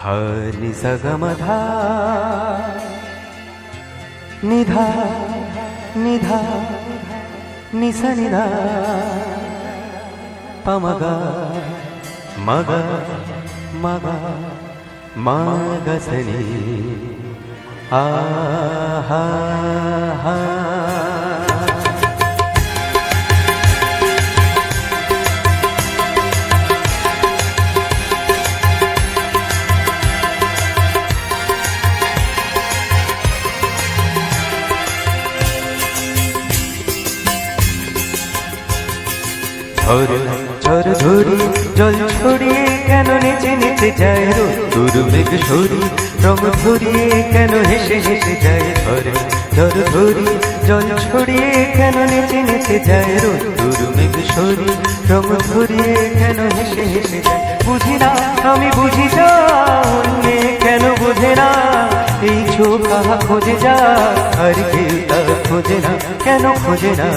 हरि सगमधा निधा निधा निस निधा पमगा मगा मगा मागसनी आ हा हा ঝড় ধরি জল ছড়িয়ে কেন নেচে নেচে যায় রোদ মেঘ সরি রং ধরিয়ে কেন হেসে হেসে যায় ঝড় ধরি জল ছড়িয়ে কেন নেচে নেচে যায় রোদ মেঘ সরি রং ধরিয়ে কেন হেসে হেসে যায় বুঝি না আমি বুঝি যা অন্যে কেন বোঝে না এই চোখ খোঁজে যা আর কেউ তা খোঁজে না কেন খোঁজে না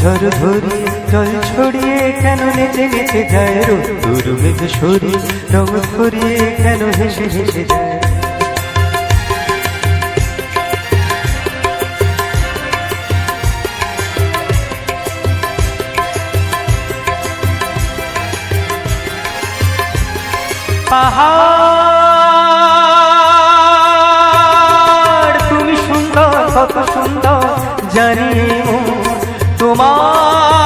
ঝড় ধরি জল ছড়িয়ে কেন নেচে নেচে যায় রোদ মেঘ সরি রং ধরিয়ে কেন হেসে হেসে যায় পাহাড় তুমি সুন্দর কত সুন্দর জানি তোমার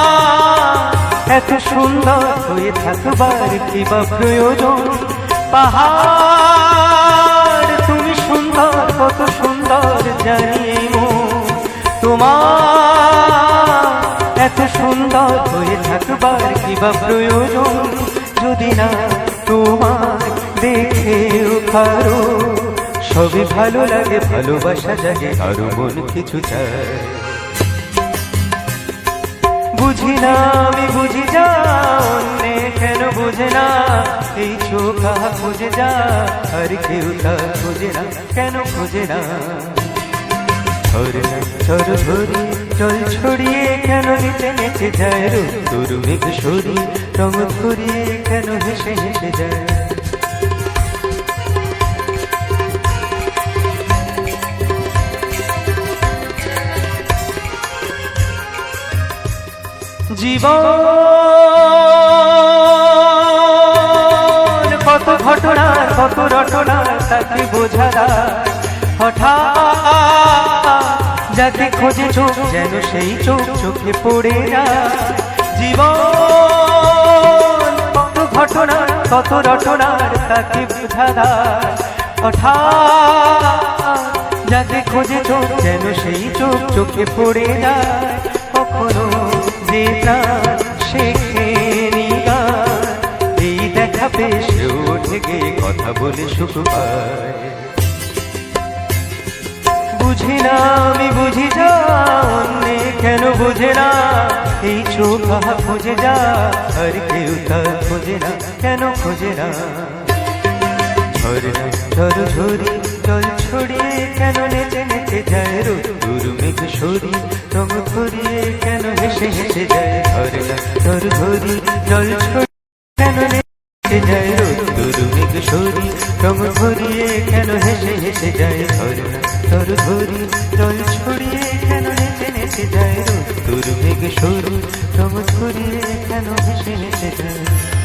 এত সুন্দর হয়ে থাকবার কি বা প্রয়োজন পাহাড় তুমি সুন্দর কত সুন্দর জানি তোমার এত সুন্দর হয়ে থাকবার কি বা প্রয়োজন যদি না তোমার দেখেও কারো সবই ভালো লাগে ভালোবাসা জাগে আরো মন কিছু চায় বুঝি না আমি বুঝি যা অন্যে কেন বোঝে না এই চোখ খোঁজে যা আর কেউ তা খোঁজে না কেন খোঁজে না ঝড় ধরি জল ছড়িয়ে কেন নেচে নেচে যায় রোদ মেঘ সরি রং ধরিয়ে কেন হেসে হেসে যায় জীবন কত ঘটনা কত রটনা তাকে বোঝা হঠাৎ যাকে খোঁজে চোখ যেন সেই চোখ চোখে পড়ে না জীবন কত ঘটনা কত রটনার তাকে বোঝা হঠাৎ যাকে খোঁজে চোখ যেন সেই চোখ চোখে পড়ে যায় কখনো যে প্রাণ শেখেনি গান এই দেখা পেশ ওঠে গে কথা বলে সুখ পায় বুঝি না আমি বুঝি যা অন্যে কেন বোঝে না এই চোখ খোঁজে যা আর কেউ তা খোঁজে না কেন খোঁজে না ঝড় ধরি জল ছড়িয়ে কেন নেচে নেচে যায় রোদ মেঘ সরি রং ধরিয়ে কেন হেসে হেসে যায় ঝড় ধরি জল ছড়িয়ে কেন নেচে যায় রোদ মেঘ সরি রং ধরিয়ে কেন হেসে হেসে যায় ঝড় ধরি জল ছড়িয়ে কেন নেচে নেচে যায় রোদ মেঘ সরি রং ধরিয়ে কেন হেসে হেসে যায়